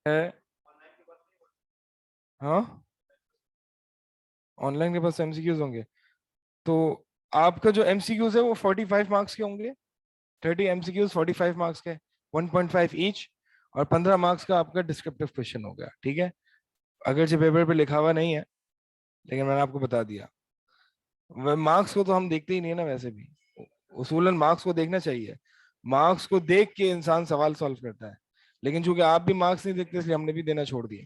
ہے. ہاں on line کے پاس ایم سی کیوز ہوں گے تو آپ کا جو ایم سی کیوز ہے وہ 45 مارکس کے ہوں گے. 30 ایم سی کیوز 45 مارکس کے 1.5 ایچ اور 15 مارکس کا آپ کا ڈسکرپٹیو کوشچن ہو گیا. ٹھیک ہے, اگرچہ پیپر پہ لکھا ہوا نہیں ہے لیکن میں نے آپ کو بتا دیا. مارکس کو تو ہم دیکھتے ہی نہیں نا, ویسے بھی اصولاً مارکس کو دیکھنا چاہیے. مارکس کو دیکھ کے انسان سوال سالو کرتا ہے, لیکن چونکہ آپ بھی مارکس نہیں دیکھتے اس لیے ہم نے بھی دینا چھوڑ دیے.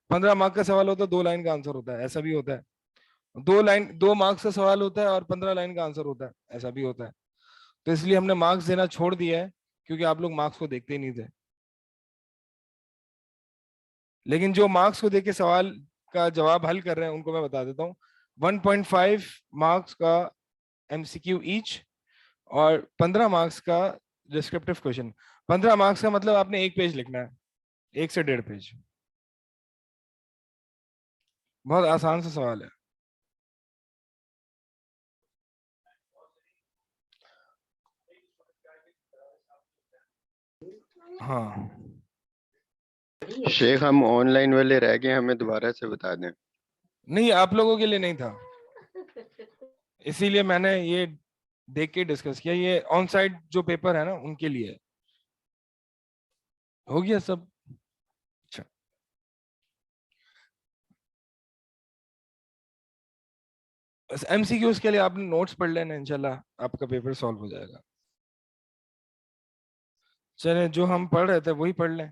15 مارکس کا سوال ہوتا ہے 2 لائن کا آنسر ہوتا ہے, ایسا بھی ہوتا ہے. 2 مارکس کا سوال ہوتا ہے اور 15 لائن کا آنسر ہوتا ہے, ایسا بھی ہوتا ہے. تو اس لیے ہم نے مارکس دینا چھوڑ دیا ہے کیونکہ آپ لوگ مارکس کو دیکھتے ہی نہیں تھے. لیکن جو مارکس کو دیکھ کے سوال کا جواب حل کر رہے ہیں ان کو میں بتا دیتا ہوں. 1.5 مارکس کا ایم سی کیو ایچ اور 15 مارکس کا ڈسکرپٹیو کوشچن. 15 مارکس کا مطلب آپ نے 1 پیج لکھنا ہے, 1 سے 1.5 پیج. بہت آسان سا سوال ہے. ہاں شیخ ہم آن لائن والے رہ گئے, ہمیں دوبارہ سے بتا دیں. نہیں, آپ لوگوں کے لیے نہیں تھا, اسی لیے میں نے یہ دیکھ کے ڈسکس کیا. یہ آن سائٹ جو پیپر ہے نا ان کے لیے ہو گیا سب. اچھا بس ایم سی کیوز کے لیے آپ نے نوٹس پڑھ لینا, انشاءاللہ آپ کا پیپر سالو ہو جائے گا. چلیں جو ہم پڑھ رہے تھے وہی پڑھ لیں,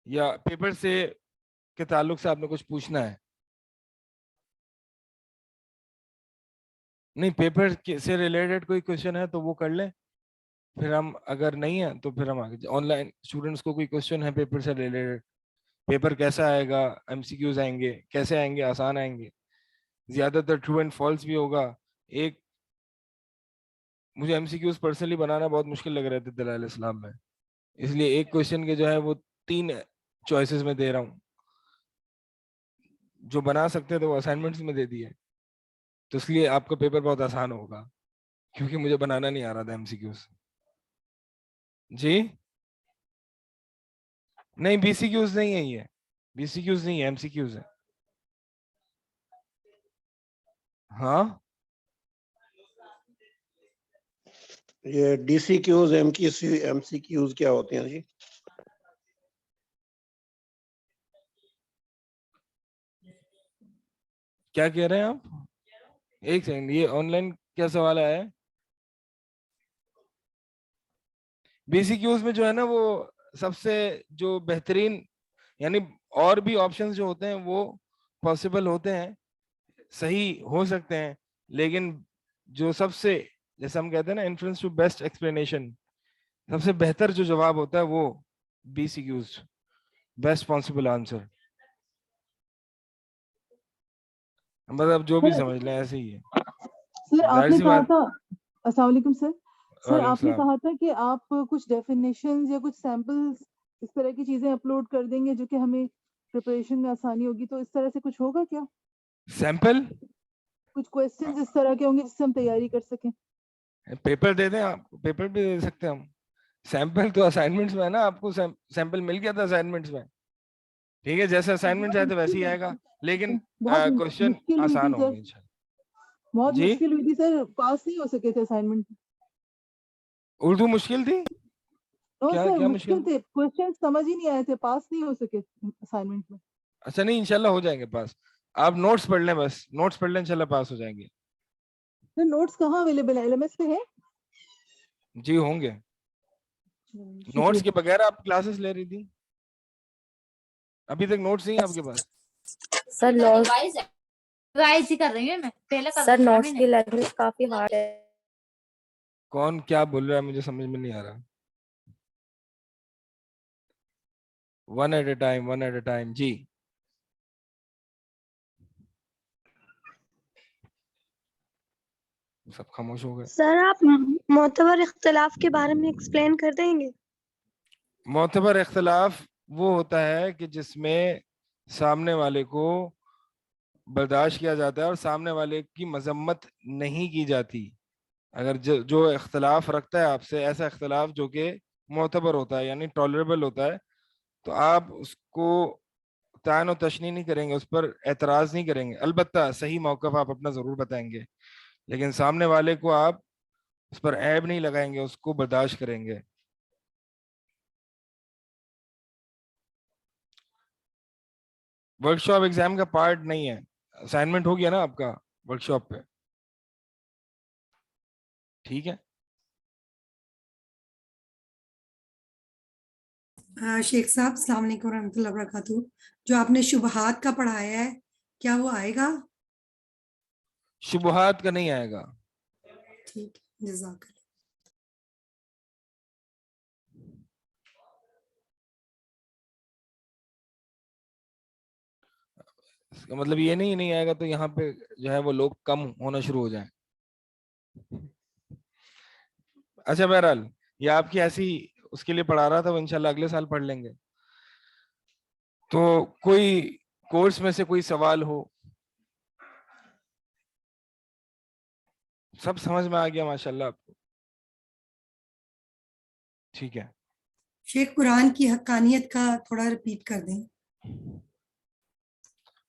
یا پیپر سے کے تعلق سے آپ نے کچھ پوچھنا ہے؟ نہیں, پیپر سے ریلیٹڈ کوئی کوشچن ہے تو وہ کر لیں, پھر ہم اگر نہیں ہے تو پھر ہم آگے. آن لائن اسٹوڈنٹس کو کوئی کوشچن ہے پیپر سے ریلیٹڈ, پیپر کیسا آئے گا, ایم سی کیوز آئیں گے کیسے آئیں گے, آسان آئیں گے, زیادہ تر ٹرو اینڈ فالس بھی ہوگا. ایک مجھے ایم سی کیوز پرسنلی بنانا بہت مشکل لگ رہے تھے دلائل اسلام میں, اس لیے ایک کوشچن کے جو ہے وہ 3 چوائسیز میں دے رہا ہوں. جو بنا سکتے تھے وہ اسائنمنٹس میں دے دیے, تو اس لیے آپ کا پیپر بہت آسان ہوگا کیونکہ مجھے بنانا نہیں آ رہا تھا ایم سی کیوز. جی نہیں, بی سی کیوز نہیں ہے, یہ بی سی کیوز نہیں ہے, ایم سی کیوز ہے. ہاں یہ D C Qs M C Qs کیا ہوتے ہیں جی؟ کیا کہہ رہے ہیں آپ؟ ایک سیکنڈ, یہ آن لائن کیا سوال آیا ہے؟ بی سی کیوز میں جو ہے نا وہ سب سے جو بہترین, یعنی اور بھی آپشنز جو ہوتے ہیں وہ پاسبل ہوتے ہیں, صحیح ہو سکتے ہیں, لیکن جو سب سے جیسے ہم کہتے ہیں نا انفرنس ٹو بیسٹ ایکسپلینیشن, سب سے بہتر جو جواب ہوتا ہے وہ B C Qs, best possible answer. بس آپ جو بھی سمجھ لیں ایسے ہی ہے. سر آپ ظاہر نے سی کہا بات. تھا, السلام علیکم سر. سر وعلیکم آپ نے السلام. کہا تھا کہ آپ کچھ ڈیفینیشنز یا کچھ سیمپلز اس طرح کی چیزیں اپلوڈ کر دیں گے جو کہ ہمیں پریپریشن میں آسانی ہوگی, تو اس طرح سے کچھ ہوگا کیا؟ سیمپل کچھ کویسچنز اس طرح کے ہوں گے جس سے ہم تیاری کر سکیں. پیپر دے دیں آپ, پیپر بھی دے سکتے ہیں ہم. سیمپل تو اسائنمنٹس میں ہے نا, آپ کو سیمپل مل گیا تھا اسائنمنٹس میں. ٹھیک ہے, جیسے اسائنمنٹ آئے تھے ویسے ہی آئے گا, لیکن بہت کوشچن مشکل ہوئی تھی آسان ہوں سر, گے انشاءاللہ. بہت جی مشکل ہوئی تھی سر, پاس نہیں ہو سکے تھے اسائنمنٹ. اردو مشکل تھی, نو کیا سر کیا مشکل تھے, کویسچن سمجھ ہی نہیں آئے تھے, پاس نہیں ہو سکے اسائنمنٹ میں. اچھا نہیں, انشاءاللہ ہو جائیں گے پاس. آپ نوٹس پڑھ لیں, بس نوٹس پڑھ لیں, انشاءاللہ پاس ہو جائیں گے. سر نوٹس کہاں اویلیبل ہے, ایل ایم ایس پہ ہے؟ جی ہوں گے. نوٹس کے بغیر آپ کلاسز لے رہی تھی, ابھی تک نوٹس نہیں ہیں آپ کے پاس؟ سر ریوائز ہی کر رہی ہوں میں, پہلے سر نوٹس کی لینگویج کافی ہارڈ ہے. کون کیا بول رہا ہے مجھے سمجھ میں نہیں آ رہا. One at a time, one at a time. جی سب خاموش ہو گئے. سر آپ معتبر اختلاف کے بارے میں ایکسپلین کر دیں گے؟ معتبر اختلاف وہ ہوتا ہے کہ جس میں سامنے والے کو برداشت کیا جاتا ہے اور سامنے والے کی مذمت نہیں کی جاتی. اگر جو اختلاف رکھتا ہے آپ سے, ایسا اختلاف جو کہ معتبر ہوتا ہے یعنی ٹالریبل ہوتا ہے, تو آپ اس کو تعین و تشنیع نہیں کریں گے, اس پر اعتراض نہیں کریں گے. البتہ صحیح موقف آپ اپنا ضرور بتائیں گے, لیکن سامنے والے کو آپ اس پر عیب نہیں لگائیں گے, اس کو برداشت کریں گے. ورک شاپ ایگزام کا پارٹ نہیں ہے, اسائنمنٹ ہو گیا نا آپ کا ورک شاپ پہ, ٹھیک ہے. شیخ صاحب السلام علیکم ورحمۃ اللہ وبرکاتہ. جو آپ نے شبہات کا پڑھایا ہے کیا وہ آئے گا؟ شبہات کا نہیں آئے گا. ٹھیک ہے, جزاک اللہ. اس کا مطلب یہ نہیں آئے گا تو یہاں پہ جو ہے وہ لوگ کم ہونا شروع ہو جائیں. اچھا بہرحال یہ آپ کی ایسی اس کے لیے پڑھا رہا تھا, وہ انشاءاللہ اگلے سال پڑھ لیں گے. تو کوئی کورس میں سے کوئی سوال ہو؟ سب سمجھ میں آ گیا ماشاءاللہ آپ کو, ٹھیک ہے. شیخ قرآن کی حقانیت کا تھوڑا ریپیٹ کر دیں.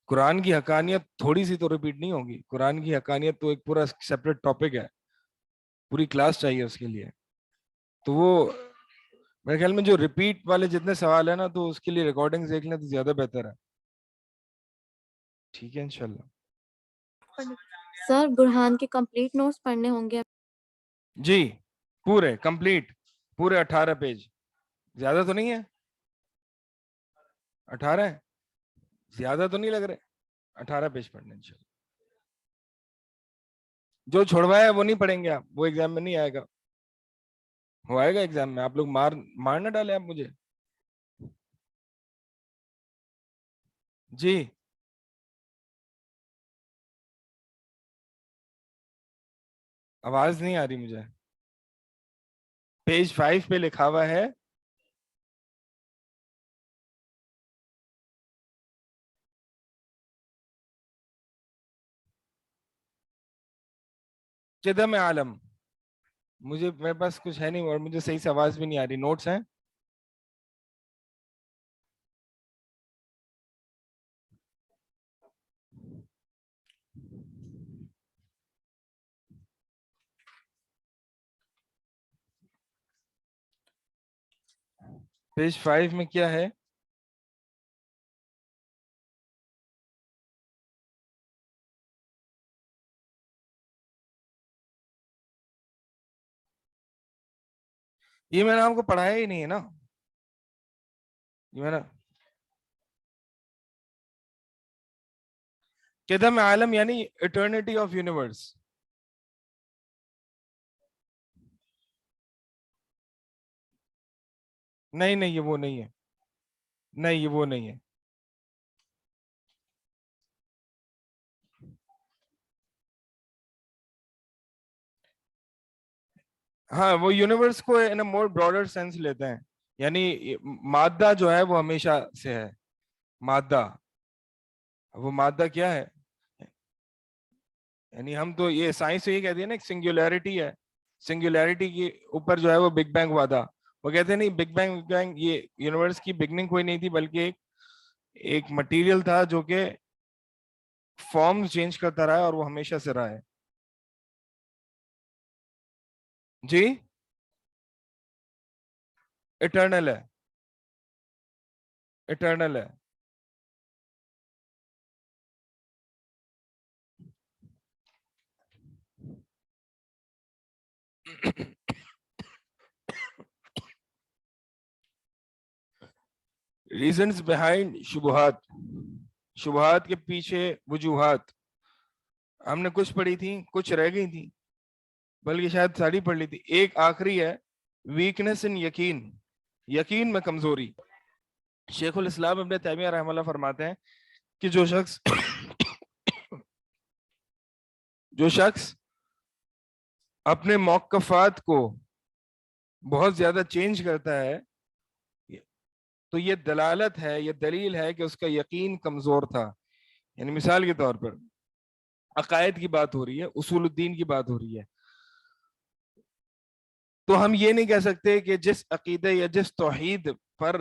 قرآن کی حقانیت تھوڑی سی تو ریپیٹ نہیں ہوگی. قرآن کی حقانیت تو ایک پورا سیپریٹ ٹاپک ہے, پوری کلاس چاہیے اس کے لیے. تو وہ میرے خیال میں جو ریپیٹ والے جتنے سوال ہیں نا, تو اس کے لیے ریکارڈنگ دیکھ لیں تو زیادہ بہتر ہے. ٹھیک ہے انشاءاللہ. سر برہان کے کمپلیٹ نوٹس پڑھنے ہوں گے؟ جی پورے کمپلیٹ, پورے 18 پیج. زیادہ تو نہیں ہے 18 ہے, زیادہ تو نہیں لگ رہے. 18 پیج پڑھنے انشاءاللہ. جو چھوڑوایا ہے وہ نہیں پڑھیں گے آپ, وہ ایگزام میں نہیں آئے گا. وہ آئے گا ایگزام میں, آپ لوگ مار نہ ڈالیں آپ مجھے. جی آواز نہیں آ رہی مجھے. پیج 5 پہ لکھا ہوا ہے قدم عالم. مجھے میرے پاس کچھ ہے نہیں اور مجھے صحیح سے آواز بھی نہیں آ رہی. نوٹس ہیں؟ پیج 5 میں کیا ہے؟ یہ میں نے آپ کو پڑھایا ہی نہیں ہے نا, یہ میں نے قدم عالم یعنی ایٹرنیٹی آف یونیورس. نہیں یہ وہ نہیں ہے, نہیں یہ وہ نہیں ہے. ہاں وہ یونیورس کو ان مور براڈر سینس لیتے ہیں, یعنی مادہ جو ہے وہ ہمیشہ سے ہے. مادہ, وہ مادہ کیا ہے, یعنی ہم تو یہ سائنس یہ کہتی ہے نا ایک سنگولیرٹی ہے, سنگولیرٹی کے اوپر جو ہے وہ بگ بینگ ہوا تھا. وہ کہتے ہیں نہیں بگ بینگ یہ یونیورس کی بگننگ کوئی نہیں تھی, بلکہ ایک مٹیریل تھا جو کہ فارم چینج کرتا رہا ہے اور وہ ہمیشہ سے رہا ہے. جی اٹرنل ہے, اٹرنل ہے. ریزنز بیہائنڈ شبہات, شبہات کے پیچھے وجوہات. ہم نے کچھ پڑھی تھی, کچھ رہ گئی تھی, بلکہ شاید ساری پڑھ لی تھی. ایک آخری ہے ویکنس ان یقین, یقین میں کمزوری. شیخ الاسلام ابن تیمیہ رحمہ اللہ فرماتے ہیں کہ جو شخص اپنے موقفات کو بہت زیادہ چینج کرتا ہے تو یہ دلالت ہے, یہ دلیل ہے کہ اس کا یقین کمزور تھا. یعنی مثال کے طور پر عقائد کی بات ہو رہی ہے, اصول الدین کی بات ہو رہی ہے, تو ہم یہ نہیں کہہ سکتے کہ جس عقیدے یا جس توحید پر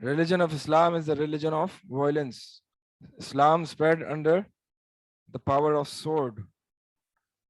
Religion of Islam is the religion of violence. Islam spread under the power of sword.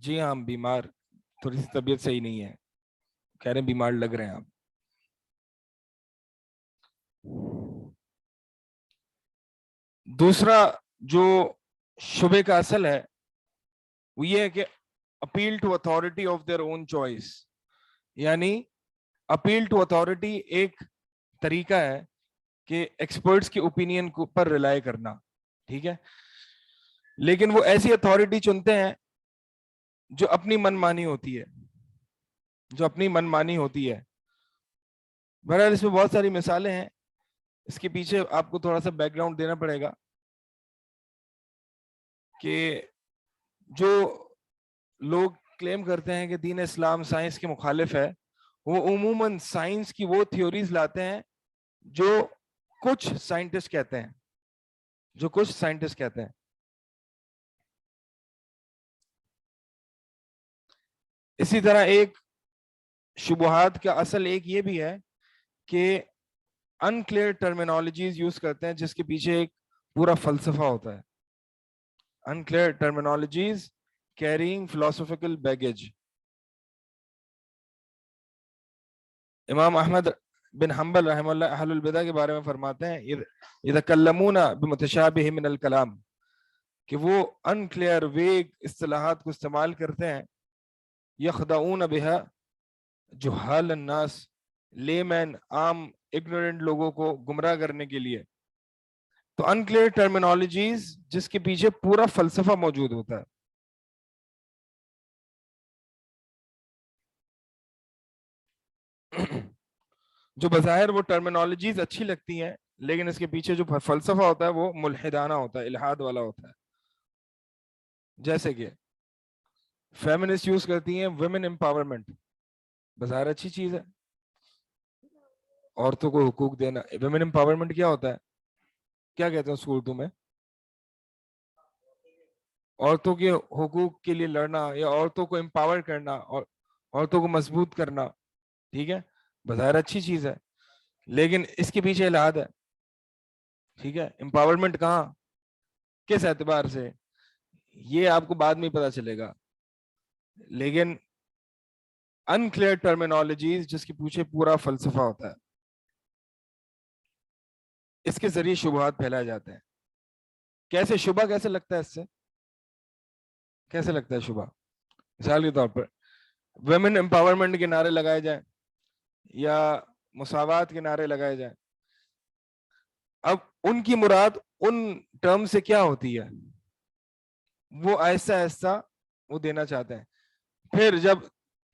جی ہاں ہم بیمار, تھوڑی سی طبیعت صحیح نہیں ہے, کہہ رہے ہیں بیمار لگ رہے ہیں آپ. دوسرا جو شبے کا اصل ہے وہ یہ ہے کہ appeal to authority of their own choice, یعنی اپیل ٹو اتھارٹی ایک طریقہ ہے کہ ایکسپرٹس کی اوپینین پر ریلائی کرنا, ٹھیک ہے, لیکن وہ ایسی اتھارٹی چنتے ہیں جو اپنی من مانی ہوتی ہے, جو اپنی من مانی ہوتی ہے. بہرحال اس میں بہت ساری مثالیں ہیں, اس کے پیچھے آپ کو تھوڑا سا بیک گراؤنڈ دینا پڑے گا کہ جو لوگ کلیم کرتے ہیں کہ دین اسلام سائنس کے مخالف ہے, وہ عموماً سائنس کی وہ تھیوریز لاتے ہیں جو کچھ سائنٹسٹ کہتے ہیں, جو کچھ سائنٹسٹ کہتے ہیں. اسی طرح ایک شبہات کا اصل ایک یہ بھی ہے کہ انکلیئر ٹرمینالوجیز یوز کرتے ہیں جس کے پیچھے ایک پورا فلسفہ ہوتا ہے. Unclear terminologies carrying philosophical baggage. Imam Ahmad بن حنبل رحمہ اللہ اہل البدع کے بارے میں فرماتے ہیں یتکلمون بمتشابہ من الکلام, کہ وہ انکلیئر ویگ اصطلاحات کو استعمال کرتے ہیں, یخدعون بها جہال الناس, لے مین عام اگنورنٹ لوگوں کو گمراہ کرنے کے لیے. تو انکلیئر ٹرمینالوجیز جس کے پیچھے پورا فلسفہ موجود ہوتا ہے. جو بظاہر وہ ٹرمینالوجیز اچھی لگتی ہیں لیکن اس کے پیچھے جو فلسفہ ہوتا ہے وہ ملحدانہ ہوتا ہے, الحاد والا ہوتا ہے. جیسے کہ فیمنسٹ یوز کرتی ہیں ویمن امپاورمنٹ, بظاہر اچھی چیز ہے, عورتوں کو حقوق دینا. ویمن امپاورمنٹ کیا ہوتا ہے, کیا کہتے ہیں اس کو اردو میں, عورتوں کے حقوق کے لیے لڑنا یا عورتوں کو امپاور کرنا اور عورتوں کو مضبوط کرنا, ٹھیک ہے, بظاہر اچھی چیز ہے لیکن اس کے پیچھے الحاد ہے, ٹھیک ہے. امپاورمنٹ کہاں, کس اعتبار سے, یہ آپ کو بعد میں پتا چلے گا, لیکن انکلیئر ٹرمینالوجیز جس کے پیچھے پورا فلسفہ ہوتا ہے, اس کے ذریعے شبہات پھیلائے جاتے ہیں. کیسے شبہ کیسے لگتا ہے, اس سے کیسے لگتا ہے شبہ؟ مثال کے طور پر ویمن امپاورمنٹ کے نعرے لگائے جائیں یا مساوات کے نعرے لگائے جائیں, اب ان کی مراد ان ٹرم سے کیا ہوتی ہے, وہ آہستہ آہستہ وہ دینا چاہتے ہیں. پھر جب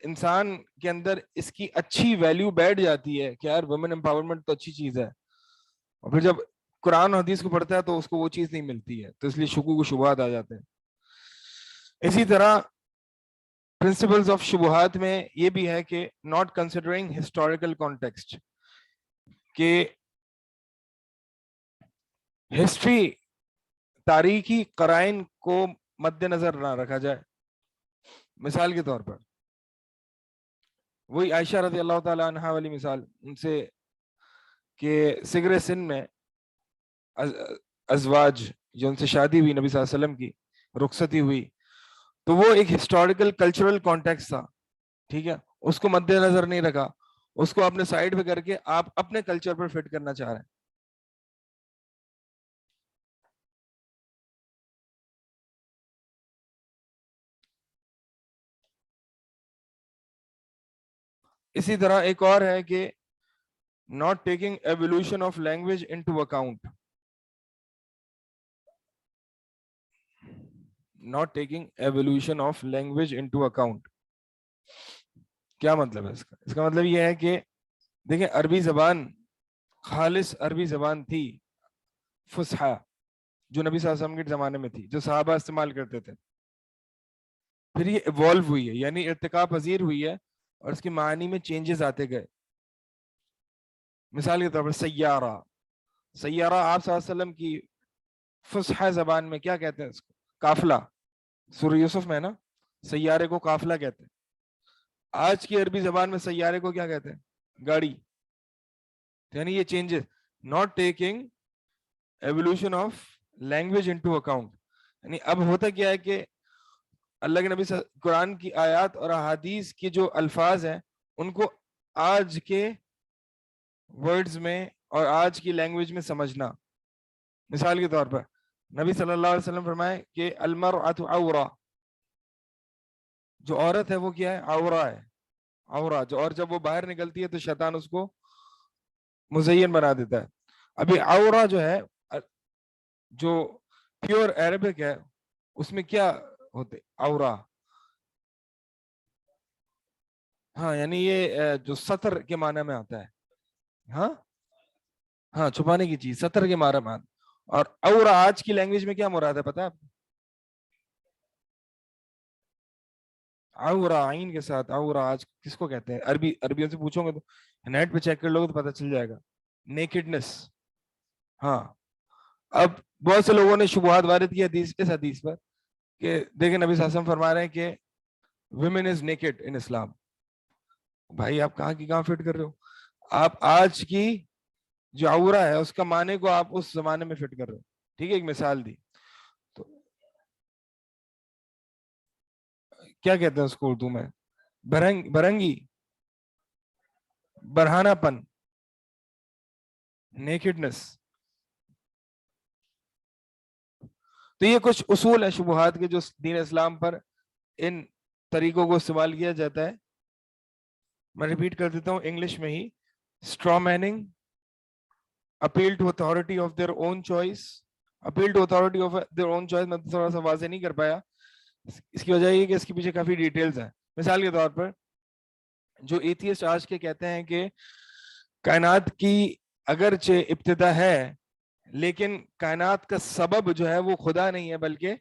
انسان کے اندر اس کی اچھی ویلیو بیٹھ جاتی ہے کہ یار ویمن امپاورمنٹ تو اچھی چیز ہے, اور پھر جب قرآن و حدیث کو پڑھتا ہے تو اس کو وہ چیز نہیں ملتی ہے, تو اس لیے شکوک و شبہات آ جاتے ہیں. اسی طرح پرنسپلز آف شبہات میں یہ بھی ہے کہ ناٹ کنسیڈرنگ ہسٹوریکل کانٹیکسٹ, کہ ہسٹری تاریخی قرائن کو مد نظر نہ رکھا جائے. مثال کے طور پر وہی عائشہ رضی اللہ تعالی عنہا والی مثال, ان سے کہ سگر سن میں ازواج جو ان سے شادی ہوئی نبی صلی اللہ علیہ وسلم کی رخصتی ہوئی, تو وہ ایک ہسٹوریکل کلچرل کانٹیکسٹ تھا, ٹھیک ہے, اس کو مد نظر نہیں رکھا, اس کو اپنے سائڈ پہ کر کے آپ اپنے کلچر پر فٹ کرنا چاہ رہے ہیں. اسی طرح ایک اور ہے کہ not taking evolution of language into account, not taking evolution of language into account. کیا مطلب ہے اس کا؟ اس کا مطلب یہ ہے کہ دیکھیں عربی زبان خالص عربی زبان تھی فصحا, جو نبی صلی اللہ علیہ وسلم کے زمانے میں تھی, جو صحابہ استعمال کرتے تھے. پھر یہ ایوالو ہوئی ہے, یعنی ارتقاء پذیر ہوئی ہے, اور اس کے معنی میں چینجز آتے گئے. مثال کے طور پر سیارہ, سیارہ آپ صلی اللہ علیہ وسلم کی فصحی زبان میں کیا کہتے ہیں اس کو, قافلہ. سورہ یوسف میں نا سیارے کو قافلہ کہتے ہیں. آج کی عربی زبان میں سیارے کو کیا کہتے ہیں, گاڑی. یعنی یہ changes, not taking evolution of language into account. یعنی اب ہوتا کیا ہے کہ اللہ کے نبی قرآن کی آیات اور احادیث کی جو الفاظ ہیں ان کو آج کے ورڈز میں اور آج کی لینگویج میں سمجھنا. مثال کے طور پر نبی صلی اللہ علیہ وسلم فرمائے کہ المرأۃ عورہ, جو عورت ہے وہ کیا ہے؟ عورہ ہے. عورہ جو, اور جب وہ باہر نکلتی ہے تو شیطان اس کو مزین بنا دیتا ہے. ابھی عورہ جو ہے, جو پیور عربک ہے, اس میں کیا ہوتے؟ عورہ, ہاں یعنی یہ جو سطر کے معنی میں آتا ہے, ہاں ہاں چھپانے کی چیز, سطر کے معنی میں آتا ہے. اور عورہ آج کی لینگویج میں کیا مراد ہے پتا ہے آپ کو؟ عورہ عین کے ساتھ, عورہ آج کس کو کہتے ہیں؟ عربیوں سے پوچھو گے تو نیٹ پہ چیک کر لو گے تو پتہ چل جائے گا. نیکڈنس. ہاں اب بہت سے لوگوں نے شبہات وارد کی اس حدیث پر کہ دیکھیں نبی صلی اللہ علیہ وسلم فرما رہے ہیں کہ women is naked in اسلام. بھائی آپ کہاں کی کہاں فٹ کر رہے ہو؟ آپ آج کی جو عورہ ہے اس کا معنی کو آپ اس زمانے میں فٹ کر رہے ہو. ٹھیک ہے, ایک مثال دی. تو کیا کہتے ہیں اس کو اردو میں؟ برنگی, برہانہ پن, نیکڈنس. تو یہ کچھ اصول ہیں شبہات کے جو دین اسلام پر ان طریقوں کو استعمال کیا جاتا ہے. میں ریپیٹ کر دیتا ہوں انگلش میں ہی. straw manning, appeal to authority of their own choice. appeal to authority of their own choice میں تھوڑا سا واضح نہیں کر پایا, اس کی وجہ یہ کہ اس کے پیچھے کافی ڈیٹیلز ہیں. مثال کے طور پر جو ایتھیسٹ آج کے کہتے ہیں کہ کائنات کی اگرچہ ابتدا ہے لیکن کائنات کا سبب جو ہے وہ خدا نہیں ہے, بلکہ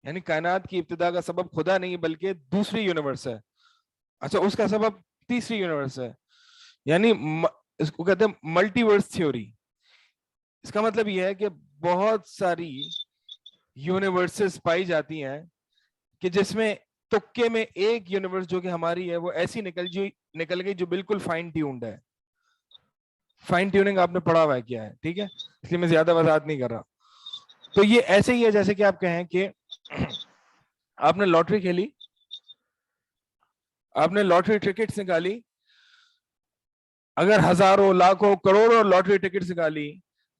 یعنی کائنات کی ابتدا کا سبب خدا نہیں ہے بلکہ دوسری یونیورس ہے. اچھا اس کا سبب تیسری یونیورس ہے, یعنی اس کو کہتے ہیں ملٹی ورس تھیوری. اس کا مطلب یہ ہے کہ بہت ساری یونیورسز پائی جاتی ہیں کہ جس میں تکے میں ایک یونیورس جو کہ ہماری ہے وہ ایسی نکل گئی جو بالکل فائن ٹیونڈ ہے. فائن ٹیوننگ آپ نے پڑھا ہوا ہے کیا ہے, ٹھیک ہے, اس لیے میں زیادہ وضاحت نہیں کر رہا. تو یہ ایسے ہی ہے جیسے کہ آپ کہیں کہ آپ نے لاٹری کھیلی, آپ نے لاٹری ٹکٹس نکالی, اگر ہزاروں لاکھوں کروڑوں لاٹری ٹکٹس نکالی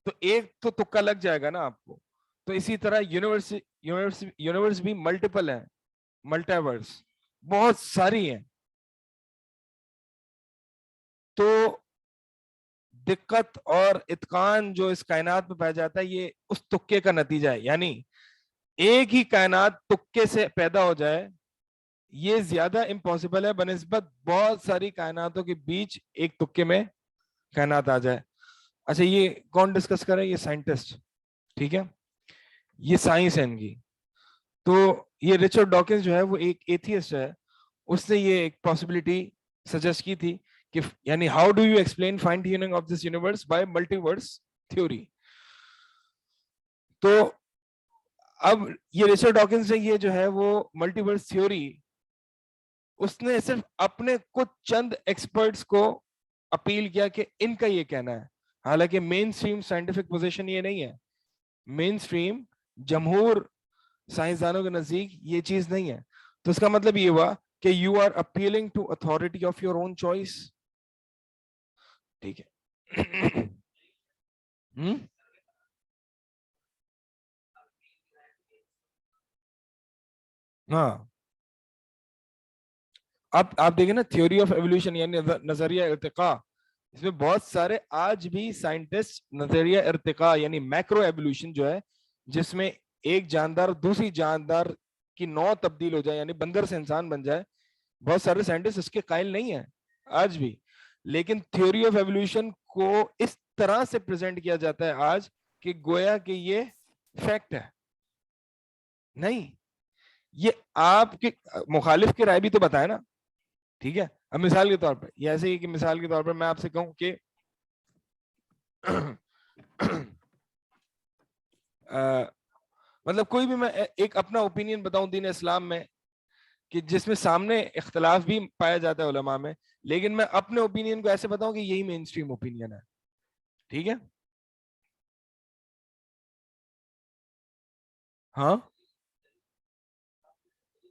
تو ایک تو تکا لگ جائے گا نا آپ کو. تو اسی طرح یونیورس بھی ملٹیپل ہیں, ملٹیورس بہت ساری ہیں. تو دقت اور اتقان جو اس کائنات میں پایا جاتا ہے یہ اس تکے کا نتیجہ ہے. یعنی ایک ہی کائنات تکے سے پیدا ہو جائے یہ زیادہ امپاسبل ہے بنسبت بہت ساری کائناتوں کے بیچ ایک تکے میں کائنات آ جائے. اچھا یہ کون ڈسکس کرے؟ یہ سائنٹسٹ, ٹھیک ہے, یہ سائنس ہے ان کی. تو یہ رچرڈ ڈاکنز جو ہے وہ ایک ایتھیسٹ ہے, اس نے یہ ایک پاسبلٹی سجیسٹ کی تھی کہ یعنی how do you explain fine tuning of this universe by multiverse theory. تو اب یہ رچرڈ ڈاکنز نے یہ جو ہے وہ ملٹی ورس تھیوری اس نے صرف اپنے کچھ چند ایکسپرٹس کو اپیل کیا کہ ان کا یہ کہنا ہے, حالانکہ مین سٹریم سائنٹیفک پوزیشن یہ نہیں ہے. مین سٹریم جمہور سائنسدانوں کے نزدیک یہ چیز نہیں ہے. تو اس کا مطلب یہ ہوا کہ you are appealing to authority of your own choice. ٹھیک ہے, ہاں اب آپ دیکھیں نا تھیوری آف ایوولوشن یعنی نظریہ ارتقاء, اس میں بہت سارے آج بھی سائنٹسٹ نظریہ ارتقاء یعنی میکرو ایوولوشن جو ہے جس میں ایک جاندار دوسری جاندار کی نوع تبدیل ہو جائے یعنی بندر سے انسان بن جائے, بہت سارے سائنٹسٹ اس کے قائل نہیں ہیں آج بھی. لیکن تھیوری آف ایوولوشن کو اس طرح سے پریزنٹ کیا جاتا ہے آج کہ گویا کہ یہ فیکٹ ہے. نہیں, یہ آپ کے مخالف کی رائے بھی تو بتائے نا, ٹھیک ہے. اب مثال کے طور پر یہ ایسے ہی کہ مثال کے طور پر میں آپ سے کہوں کہ مطلب کوئی بھی میں ایک اپنا اوپینین بتاؤں دین اسلام میں کہ جس میں سامنے اختلاف بھی پایا جاتا ہے علماء میں, لیکن میں اپنے اوپینین کو ایسے بتاؤں کہ یہی مین سٹریم اوپینین ہے, ٹھیک ہے. ہاں